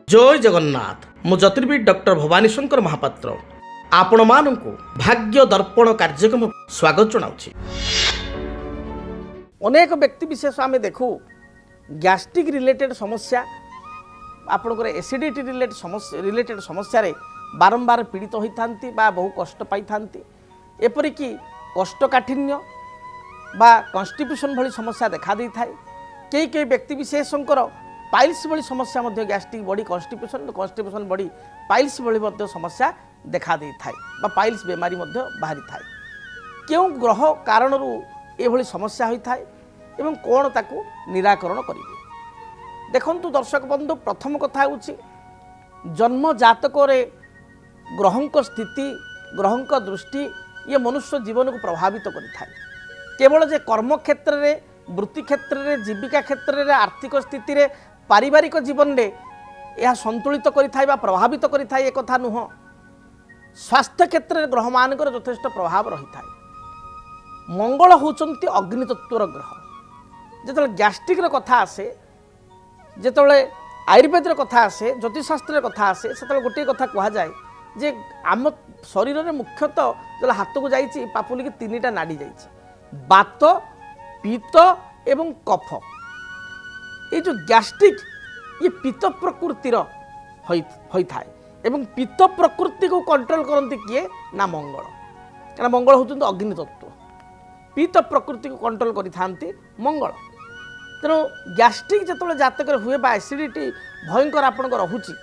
जय जगन्नाथ मु ज्योतिर्विद डॉक्टर भवानी शंकर महापात्र आपण मानू भाग्य दर्पण कार्यक्रम स्वागत जनाऊँ। अनेक व्यक्ति विशेष आम देखू गैस्ट्रिक रिलेटेड समस्या आपणकर एसिडिटी रिलेटेड समस्या बारंबार पीड़ित होता बहु कष्ट पाई एपरिक कोष्ठकाठिन्य बा कन्स्टिट्यूशन भली समस्या देखा दी थाए। कई व्यक्ति विशेषकर पाइल्स भली समस्या gastric body constitution body piles भली समस्या देखा दी थाए बा पाइल्स बेमारी बाहरी थाए। क्यों ग्रह कारण ये समस्या होता है एवं कौन ताकू निराकरण करेंगे देखु दर्शक बंधु। प्रथम कथा हूँ जन्म जातक ग्रह स्थिति ग्रह दृष्टि ये मनुष्य जीवन को प्रभावित करें। केवल जे कर्म क्षेत्र में वृत्ति क्षेत्र में जीविका क्षेत्र में आर्थिक स्थिति रे पारिवारिक जीवन में यह संतुलित करें प्रभावित करें एक कथा नुह। स्वास्थ्य क्षेत्र में ग्रह मान यथेष्ट प्रभाव रही है। मंगल होचंती अग्नितत्वर ग्रह। जिते गैस्ट्रिक कथा आसे जिते आयुर्वेद कथा आसे ज्योतिषशास्त्र कथा आसे से गोटे कथा कह जाए जे आम शरीर में मुख्यतः जो हाथ को जाइए पापुली की तीन नाड़ी जाइए बात पित्त एवं कफ। ये जो गैस्ट्रिक ये पित्त प्रकृतिर होता है एवं पित्त प्रकृति को कंट्रोल करती किए ना मंगल। क्या मंगल होती अग्नितत्व पित्त प्रकृति को कंट्रोल करि मंगल। तेणु गैस्ट्रिक जो जातक हुए बा एसिडिटी भयंकर आपण रोचे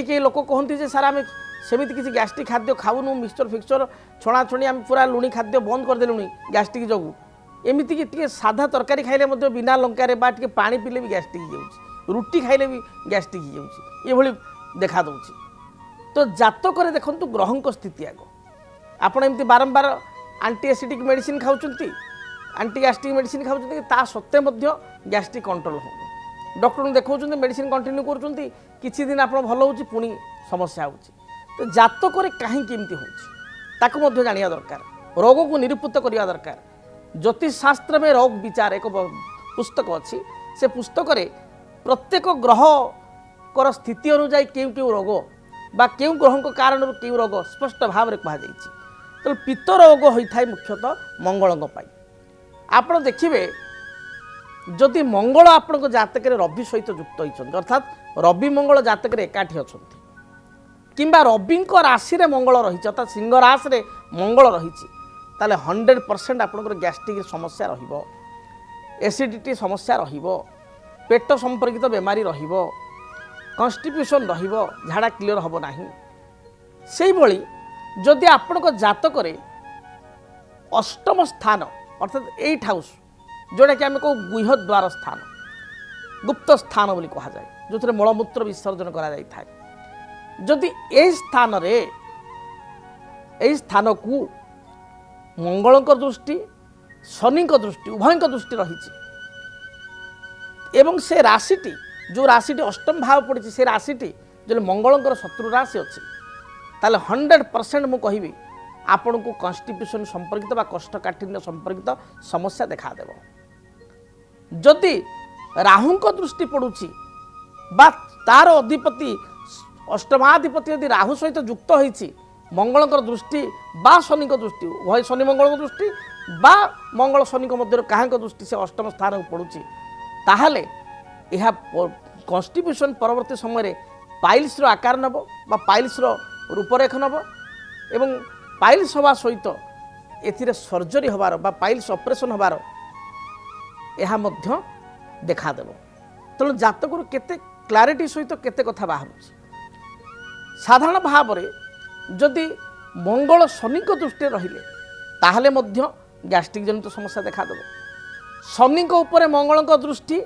कई लोक कहते सारा आम सेमती किसी गैस्ट्रिक खाद्य खाऊनु मिक्सचर फिक्सचर छणाछणी आम पूरा लुणी खाद्य बंद करदेलु गैस्ट्रिक जो एमती कि साधा तरकारी खाइले बिना लंकार बा पानी पीले भी गैस्ट्रिक हो रुटी खाइले भी गैस्ट्रिक हो देखा दूची। तो जातक देखु ग्रह स्थिति आग आपड़ एमती बारंबार आंटी एसिडिक मेडिसिन खाऊंट आंटी गैस्ट्रिक मेडिसिन खाऊंट ता सत्वे गैस्ट्रिक कंट्रोल हो डॉक्टर देखा मेडिसिन कंटिन्यू कर किसी दिन आप भल हो पुणी समस्या हो। तो जातक कहीं हो जाना दरकार रोग को निरूपित करने दरकार। ज्योतिष शास्त्र में रोग विचार एक पुस्तक अच्छी से पुस्तक प्रत्येक ग्रह कर स्थिति अनुजाई क्यों रोग बा क्यों ग्रह को कारण क्यों रोग स्पष्ट भाव में कहुई। तो पित्त रोग होता है मुख्यतः मंगल आप देखिए जदि मंगल आपण जातक रवि सहित युक्त होती अर्थात रवि मंगल जातक एकाठी अच्छा किंबा रवि राशि रे मंगल रही अर्थात सिंह राशि रे मंगल रही 100% आपंकर गैस्ट्रिक समस्या रहिबो एसिडिटी समस्या रहिबो पेट संपर्कित बेमारी रहिबो कन्स्टिट्यूशन रहिबो झाड़ा क्लियर हबो नाही। सेही भली जदि आपनक जातक अष्टम स्थान अर्थात 8 हाउस जोटा कि आम को गुह द्वार स्थान गुप्त स्थान बोली कहा जाए जो थे मलमूत्र विसर्जन करा जदि ए स्थान को मंगल दृष्टि शनि दृष्टि उभय दृष्टि रही एवं से राशिटी जो राशिटी अष्टम भाव पड़ी से राशिटी जो मंगल शत्रु राशि अच्छी ताले 100% मु कहि आपण को कन्स्टिट्यूशन संपर्कित बा कोष्ठकाठिन्य संपर्कित समस्या देखा देव। जदि राहु दृष्टि पड़ुछि बा तार अधिपति अष्टमाधिपति यदि राहु सहित युक्त होइछि मंगल दृष्टि बा शनि दृष्टि उभय शनि मंगल दृष्टि बा मंगल शनि मध्य क्या दृष्टि से अष्टम स्थान को पड़ुछि ताहले यह कन्स्टिट्यूशन परवर्ती समय पाइल्स आकार नब बा पाइल्स रूपरेख नब एवं पाइल्स हवा सहित एथिरे सर्जरी हबार बा पाइल्स ऑपरेशन हबार यह देखा देव। तेणु जातक केते क्लारिटी सहित केते कथा बाहर साधारण भाव में जदि मंगल शनि दृष्टि रहिले ताहले मध्य गैस्ट्रिक जनित समस्या देखा देव। शनि उपरे मंगल दृष्टि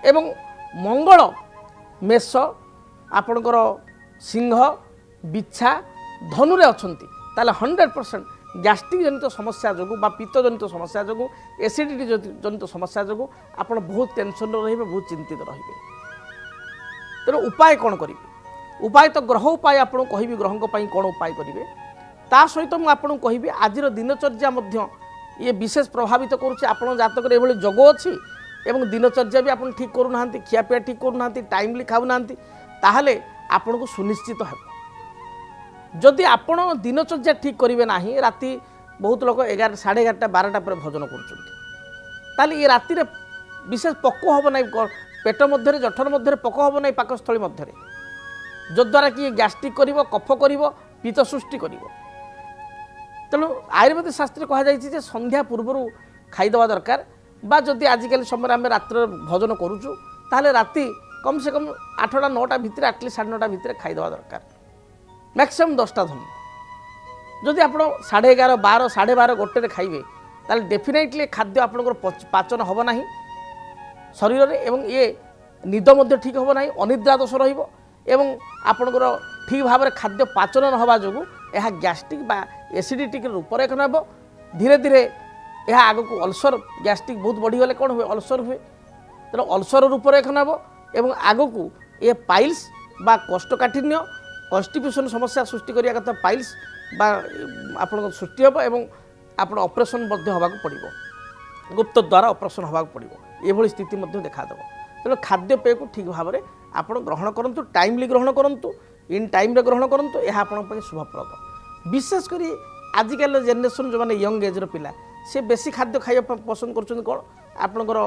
एवं मंगल मेष आपणकर सिंह बिछा धनुरे अच्छंती ताले 100% गैस्ट्रिक जनित समस्या जो बा पित्त जनित समस्या जो एसिडिटी जनित समस्या जो आप बहुत टेंशन रे बहुत चिंतित रहिबे। तेणु उपाय कौन करेंगे उपाय तो ग्रह उपाय आपको कहि ग्रह कौन उपाय करेंगे ता सहित मुझे कहि आज दिनचर्या ये विशेष प्रभावित करुच्चे आप जातक ये जोग अच्छी এবং দিনচর্যা भी ଆପଣ ঠিক କରୁନାହାନ୍ତି, ଖିଆପିଆ ঠিক କରୁନାହାନ୍ତି, ଟାଇମଲି ଖାଉନାହାନ୍ତି, ତାହେଲେ ଆପଣଙ୍କୁ ସୁନିଶ୍ଚିତ ହେବ। ଯଦି ଆପଣ ଦିନଚର୍ଯ୍ୟା ଠିକ୍ କରିବେ ନାହିଁ, ରାତି ବହୁତ ଲୋକ 11 ସାଢ଼େ 11ଟା 12ଟା ପରେ ଭୋଜନ କରୁଛନ୍ତି, ତାହେଲେ ଏ ରାତିରେ ବିଶେଷ ପୋକ ହେବ ନାହିଁ, ପେଟ ମଧ୍ୟରେ ଜଠର ମଧ୍ୟରେ ପୋକ ହେବ ନାହିଁ, ପାକସ୍ଥଳୀ ମଧ୍ୟରେ, ଯଦ୍ୱାରା କି ଗ୍ୟାଷ୍ଟ୍ରିକ୍ କରିବ, କଫ କରିବ, ପିତ୍ତ ସୃଷ୍ଟି କରିବ। ତେଣୁ ଆୟୁର୍ବେଦିକ ଶାସ୍ତ୍ରରେ କୁହାଯାଇଛି ଯେ ସନ୍ଧ୍ୟା ପୂର୍ବରୁ ଖାଇଦେବା ଦରକାର, ବା ଯଦି ଆଜିକାଲି ସମୟରେ ଆମେ ରାତ୍ରରେ ଭୋଜନ କରୁଛୁ ତାହେଲେ ରାତି କମ୍ ସେ କମ୍ 8ଟା 9ଟା ଭିତରେ, ଆଟଲିଷ୍ଟ 9:30 ଭିତରେ ଖାଇଦେବା ଦରକାର, ମ୍ୟାକ୍ସିମମ୍ 10ଟା ଧରନ୍ତୁ। ଯଦି ଆପଣ 11:30 12 12:30 1ଟାରେ ଖାଇବେ ତାହେଲେ ଡେଫିନେଟଲି ଖାଦ୍ୟ ଆପଣଙ୍କର ପାଚନ ହେବ ନାହିଁ ଶରୀରରେ, ଏବଂ ଇଏ ନିଦ ମଧ୍ୟ ଠିକ୍ ହେବ ନାହିଁ, ଅନିଦ୍ରା ଦୋଷ ରହିବ, ଏବଂ ଆପଣଙ୍କର ଠିକ୍ ଭାବରେ ଖାଦ୍ୟ ପାଚନ ନ ହେବା ଯୋଗୁଁ ଏହା ଗ୍ୟାଷ୍ଟ୍ରିକ୍ ବା ଏସିଡ଼ିଟିର ରୂପରେଖ ନେବ। ଧୀରେ ଧୀରେ ଏହା ଆଗକୁ ଅଲସର, ଗ୍ୟାଷ୍ଟ୍ରିକ୍ ବହୁତ ବଢ଼ିଗଲେ କ'ଣ ହୁଏ, ଅଲସର ହୁଏ। ତେଣୁ ଅଲସର ରୂପରେଖ ନେବ ଏବଂ ଆଗକୁ ଏ ପାଇଲ୍ସ ବା କୋଷ୍ଠକାଠିନ୍ୟ, କନଷ୍ଟିପେସନ୍ ସମସ୍ୟା ସୃଷ୍ଟି କରିବା କଥା ପାଇଲ୍ସ ବା ଆପଣଙ୍କ ସୃଷ୍ଟି ହେବ, ଏବଂ ଆପଣ ଅପରେସନ୍ ମଧ୍ୟ ହେବାକୁ ପଡ଼ିବ, ଗୁପ୍ତ ଦ୍ୱାରା ଅପରେସନ୍ ହେବାକୁ ପଡ଼ିବ, ଏଭଳି ସ୍ଥିତି ମଧ୍ୟ ଦେଖାଦେବ। ତେଣୁ ଖାଦ୍ୟପେୟକୁ ଠିକ୍ ଭାବରେ ଆପଣ ଗ୍ରହଣ କରନ୍ତୁ, ଟାଇମଲି ଗ୍ରହଣ କରନ୍ତୁ, ଇନ୍ ଟାଇମ୍ରେ ଗ୍ରହଣ କରନ୍ତୁ, ଏହା ଆପଣଙ୍କ ପାଇଁ ଶୁଭପ୍ରଦ। ବିଶେଷ କରି ଆଜିକାଲିର ଜେନେରେସନ୍ ଯେଉଁମାନେ ୟଙ୍ଗ ଏଜ୍ର ପିଲା, ସେ ବେଶୀ ଖାଦ୍ୟ ଖାଇବା ପସନ୍ଦ କରୁଛନ୍ତି କ'ଣ, ଆପଣଙ୍କର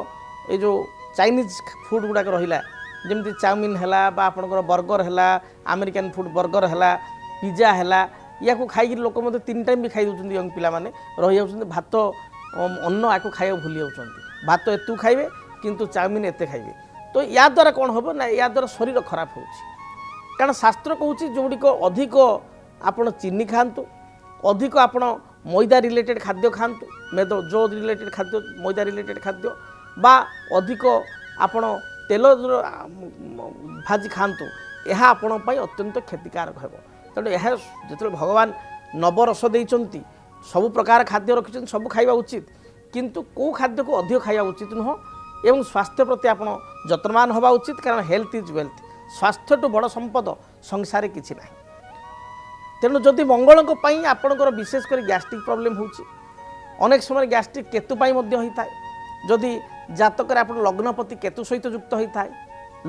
ଏଇ ଯେଉଁ ଚାଇନିଜ୍ ଫୁଡ଼୍ ଗୁଡ଼ାକ ରହିଲା, ଯେମିତି ଚାଉମିନ୍ ହେଲା ବା ଆପଣଙ୍କର ବର୍ଗର ହେଲା, ଆମେରିକାନ୍ ଫୁଡ଼୍ ବର୍ଗର ହେଲା, ପିଜା ହେଲା, ୟାକୁ ଖାଇକିରି ଲୋକ ମଧ୍ୟ 3 ଟାଇମ୍ ବି ଖାଇ ଦେଉଛନ୍ତି, ୟଙ୍ଗ ପିଲାମାନେ ରହିଯାଉଛନ୍ତି, ଭାତ ଅନ୍ନ ୟାକୁ ଖାଇବାକୁ ଭୁଲି ଯାଉଛନ୍ତି, ଭାତ ଏତୁ ଖାଇବେ କିନ୍ତୁ ଚାଉମିନ୍ ଏତେ ଖାଇବେ। ତ ୟା ଦ୍ୱାରା କ'ଣ ହେବ ନା, ୟା ଦ୍ୱାରା ଶରୀର ଖରାପ ହେଉଛି, କାରଣ ଶାସ୍ତ୍ର କହୁଛି ଯେଉଁଗୁଡ଼ିକ ଅଧିକ ଆପଣ ଚିନି ଖାଆନ୍ତୁ, ଅଧିକ ଆପଣ ମଇଦା ରିଲେଟେଡ୍ ଖାଦ୍ୟ ଖାଆନ୍ତୁ, ଜୋ ରିଲେଟେଡ୍ ଖାଦ୍ୟ, ମଇଦା ରିଲେଟେଡ୍ ଖାଦ୍ୟ, ବା ଅଧିକ ଆପଣ ତେଲ ଭାଜି ଖାଆନ୍ତୁ, ଏହା ଆପଣଙ୍କ ପାଇଁ ଅତ୍ୟନ୍ତ କ୍ଷତିକାରକ ହେବ। ତେଣୁ ଏହା ଯେତେବେଳେ ଭଗବାନ ନବରସ ଦେଇଛନ୍ତି, ସବୁ ପ୍ରକାର ଖାଦ୍ୟ ରଖିଛନ୍ତି, ସବୁ ଖାଇବା ଉଚିତ, କିନ୍ତୁ କେଉଁ ଖାଦ୍ୟକୁ ଅଧିକ ଖାଇବା ଉଚିତ ନୁହଁ, ଏବଂ ସ୍ୱାସ୍ଥ୍ୟ ପ୍ରତି ଆପଣ ଯତ୍ନବାନ ହେବା ଉଚିତ, କାରଣ ହେଲ୍ଥ ଇଜ୍ ୱେଲ୍ଥ, ସ୍ୱାସ୍ଥ୍ୟଠୁ ବଡ଼ ସମ୍ପଦ ସଂସାରରେ କିଛି ନାହିଁ। ତେଣୁ ଯଦି ମଙ୍ଗଳଙ୍କ ପାଇଁ ଆପଣଙ୍କର ବିଶେଷ କରି ଗ୍ୟାଷ୍ଟ୍ରିକ୍ ପ୍ରୋବ୍ଲେମ୍ ହେଉଛି, ଅନେକ ସମୟରେ ଗ୍ୟାଷ୍ଟ୍ରିକ୍ କେତୁ ପାଇଁ ମଧ୍ୟ ହୋଇଥାଏ। ଯଦି ଜାତକରେ ଆପଣ ଲଗ୍ନପତି କେତୁ ସହିତ ଯୁକ୍ତ ହୋଇଥାଏ,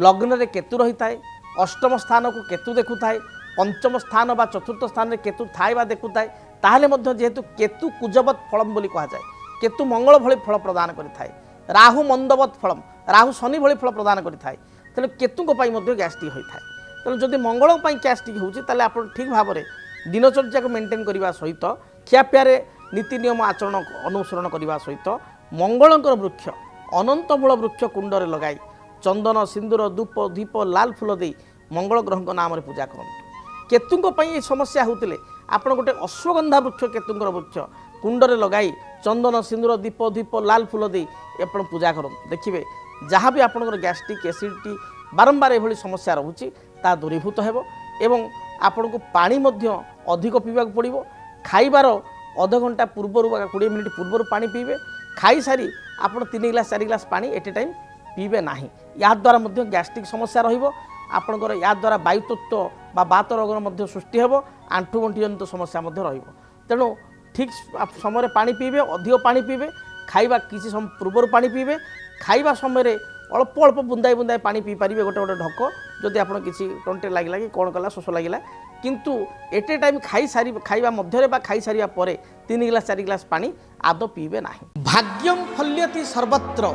ଲଗ୍ନରେ କେତୁ ରହିଥାଏ, ଅଷ୍ଟମ ସ୍ଥାନକୁ କେତୁ ଦେଖୁଥାଏ, ପଞ୍ଚମ ସ୍ଥାନ ବା ଚତୁର୍ଥ ସ୍ଥାନରେ କେତୁ ଥାଏ ବା ଦେଖୁଥାଏ, ତାହେଲେ ମଧ୍ୟ ଯେହେତୁ କେତୁ କୁଜବତ୍ ଫଳମ୍ ବୋଲି କୁହାଯାଏ, କେତୁ ମଙ୍ଗଳ ଭଳି ଫଳ ପ୍ରଦାନ କରିଥାଏ, ରାହୁ ମନ୍ଦବତ୍ ଫଳମ୍, ରାହୁ ଶନି ଭଳି ଫଳ ପ୍ରଦାନ କରିଥାଏ, ତେଣୁ କେତୁଙ୍କ ପାଇଁ ମଧ୍ୟ ଗ୍ୟାଷ୍ଟ୍ରିକ୍ ହୋଇଥାଏ। ତେଣୁ ଯଦି ମଙ୍ଗଳ ପାଇଁ ଗ୍ୟାଷ୍ଟ୍ରିକ୍ ହେଉଛି ତାହେଲେ ଆପଣ ଠିକ୍ ଭାବରେ ଦିନଚର୍ଯ୍ୟାକୁ ମେଣ୍ଟେନ୍ କରିବା ସହିତ, ଖିଆପିଆରେ ନୀତି ନିୟମ ଆଚରଣ ଅନୁସରଣ କରିବା ସହିତ, ମଙ୍ଗଳଙ୍କର ବୃକ୍ଷ ଅନନ୍ତମୂଳ ବୃକ୍ଷ କୁଣ୍ଡରେ ଲଗାଇ ଚନ୍ଦନ ସିନ୍ଦୁର ଧୂପ ଦୀପ ଲାଲ ଫୁଲ ଦେଇ ମଙ୍ଗଳ ଗ୍ରହଙ୍କ ନାମରେ ପୂଜା କରନ୍ତୁ। କେତୁଙ୍କ ପାଇଁ ଏ ସମସ୍ୟା ହେଉଥିଲେ ଆପଣ ଗୋଟେ ଅଶ୍ୱଗନ୍ଧା ବୃକ୍ଷ, କେତୁଙ୍କର ବୃକ୍ଷ କୁଣ୍ଡରେ ଲଗାଇ ଚନ୍ଦନ ସିନ୍ଦୁର ଦୀପ ଦୀପ ଲାଲ ଫୁଲ ଦେଇ ଆପଣ ପୂଜା କରନ୍ତୁ, ଦେଖିବେ ଯାହା ବି ଆପଣଙ୍କର ଗ୍ୟାଷ୍ଟ୍ରିକ୍ ଏସିଡ଼ିଟି ବାରମ୍ବାର ଏଭଳି ସମସ୍ୟା ରହୁଛି ତାହା ଦୂରୀଭୂତ ହେବ। ଏବଂ ଆପଣଙ୍କୁ ପାଣି ମଧ୍ୟ ଅଧିକ ପିଇବାକୁ ପଡ଼ିବ, ଖାଇବାର ଅଧଘଣ୍ଟା ପୂର୍ବରୁ ବା 20 ମିନିଟ୍ ପୂର୍ବରୁ ପାଣି ପିଇବେ, ଖାଇସାରି ଆପଣ 3 ଗ୍ଲାସ୍ 4 ଗ୍ଲାସ୍ ପାଣି ଏଟ୍ ଏ ଟାଇମ୍ ପିଇବେ ନାହିଁ, ଏହାଦ୍ୱାରା ମଧ୍ୟ ଗ୍ୟାଷ୍ଟ୍ରିକ୍ ସମସ୍ୟା ରହିବ। ଆପଣଙ୍କର ଏହାଦ୍ୱାରା ବାୟୁତତ୍ତ୍ୱ ବା ବାତ ରୋଗର ମଧ୍ୟ ସୃଷ୍ଟି ହେବ, ଆଣ୍ଠୁଗଣ୍ଠି ଜନିତ ସମସ୍ୟା ମଧ୍ୟ ରହିବ। ତେଣୁ ଠିକ୍ ସମୟରେ ପାଣି ପିଇବେ, ଅଧିକ ପାଣି ପିଇବେ, ଖାଇବା କିଛି ସମୟ ପୂର୍ବରୁ ପାଣି ପିଇବେ, ଖାଇବା ସମୟରେ ଅଳ୍ପ ଅଳ୍ପ ବୁନ୍ଦାଏ ବୁନ୍ଦାଏ ପାଣି ପିଇପାରିବେ, ଗୋଟେ ଗୋଟେ ଢକ, ଯଦି ଆପଣ କିଛି ତଣ୍ଟିରେ ଲାଗିଲା କି କ'ଣ କଲା ଶୋଷ ଲାଗିଲା, କିନ୍ତୁ ଏଟ୍ ଏ ଟାଇମ୍ ଖାଇବା ମଧ୍ୟରେ ବା ଖାଇସାରିବା ପରେ 3 ଗ୍ଲାସ୍ 4 ଗ୍ଲାସ୍ ପାଣି ଆଦୌ ପିଇବେ ନାହିଁ। ଭାଗ୍ୟଂ ଫଲ୍ୟତି ସର୍ବତ୍ର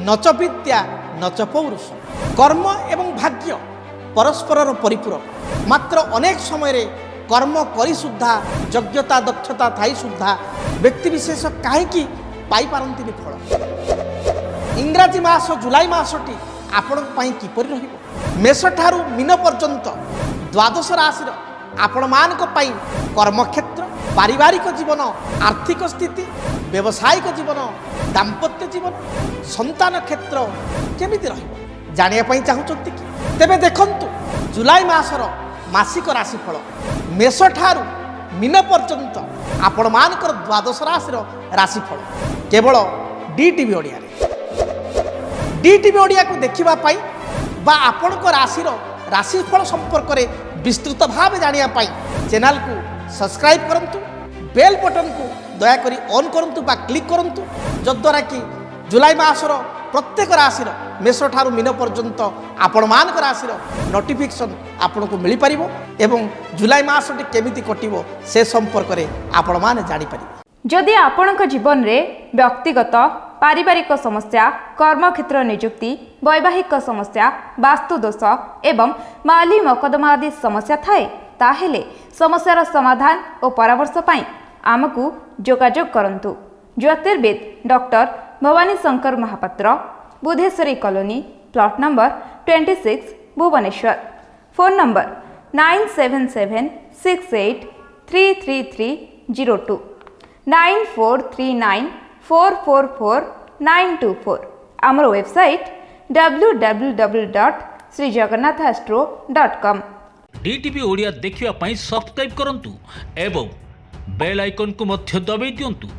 ନଚ ବିଦ୍ୟା ନଚ ପୌରୁଷ। କର୍ମ ଏବଂ ଭାଗ୍ୟ ପରସ୍ପରର ପରିପୂରକ, ମାତ୍ର ଅନେକ ସମୟରେ କର୍ମ କରି ସୁଦ୍ଧା ଯୋଗ୍ୟତା ଦକ୍ଷତା ଥାଇ ସୁଦ୍ଧା ବ୍ୟକ୍ତିବିଶେଷ କାହିଁକି ପାଇପାରନ୍ତିନି ଫଳ। ଇଂରାଜୀ ମାସ ଜୁଲାଇ ମାସଟି ଆପଣଙ୍କ ପାଇଁ କିପରି ରହିବ? ମେଷଠାରୁ ମୀନ ପର୍ଯ୍ୟନ୍ତ ଦ୍ୱାଦଶ ରାଶିର ଆପଣମାନଙ୍କ ପାଇଁ କର୍ମକ୍ଷେତ୍ର, ପାରିବାରିକ ଜୀବନ, ଆର୍ଥିକ ସ୍ଥିତି, ବ୍ୟବସାୟିକ ଜୀବନ, ଦାମ୍ପତ୍ୟ ଜୀବନ, ସନ୍ତାନ କ୍ଷେତ୍ର କେମିତି ରହିବ ଜାଣିବା ପାଇଁ ଚାହୁଁଛନ୍ତି କି? ତେବେ ଦେଖନ୍ତୁ ଜୁଲାଇ ମାସର ମାସିକ ରାଶିଫଳ ମେଷଠାରୁ ମୀନ ପର୍ଯ୍ୟନ୍ତ ଆପଣମାନଙ୍କର ଦ୍ୱାଦଶ ରାଶିର ରାଶିଫଳ କେବଳ DTV ଓଡ଼ିଆରେ। DTV ଓଡ଼ିଆକୁ ଦେଖିବା ପାଇଁ ବା ଆପଣଙ୍କ ରାଶିର ରାଶିଫଳ ସମ୍ପର୍କରେ ବିସ୍ତୃତ ଭାବେ ଜାଣିବା ପାଇଁ ଚ୍ୟାନେଲକୁ ସବସ୍କ୍ରାଇବ୍ କରନ୍ତୁ, ବେଲ୍ ବଟନକୁ ଦୟାକରି ଅନ୍ କରନ୍ତୁ ବା କ୍ଲିକ୍ କରନ୍ତୁ, ଯଦ୍ୱାରା କି ଜୁଲାଇ ମାସର प्रत्येक राशि मेष ठारू मीन पर्यंत आपण मान राशि नोटिफिकेशन आपन को मिल पार एवं जुलाई मासटी केमिति कटिबो से संपर्क में आपण मान जानि पारिबे। जदि आपणक जीवन रे व्यक्तिगत पारिवारिक समस्या कर्मक्षेत्र नियुक्ति वैवाहिक समस्या वास्तुदोष एवं माली मकदमा आदि समस्या थाए ताहेले समस्यार समाधान और परामर्श पाई आमको जोगाजोग करंतु। ज्योतिर्विद doctor Bhabani Shankar Mahapatra, Budheswari colony, plot number 26, Bhubaneswar. Phone number 9776833302 9439444924। आमर वेबसाइट www.srijagannathastro.com। DTV ओडिया देखिवा पई सब्सक्राइब करंतु एवं बेल आइकन को मध्य दबाई दियंतु।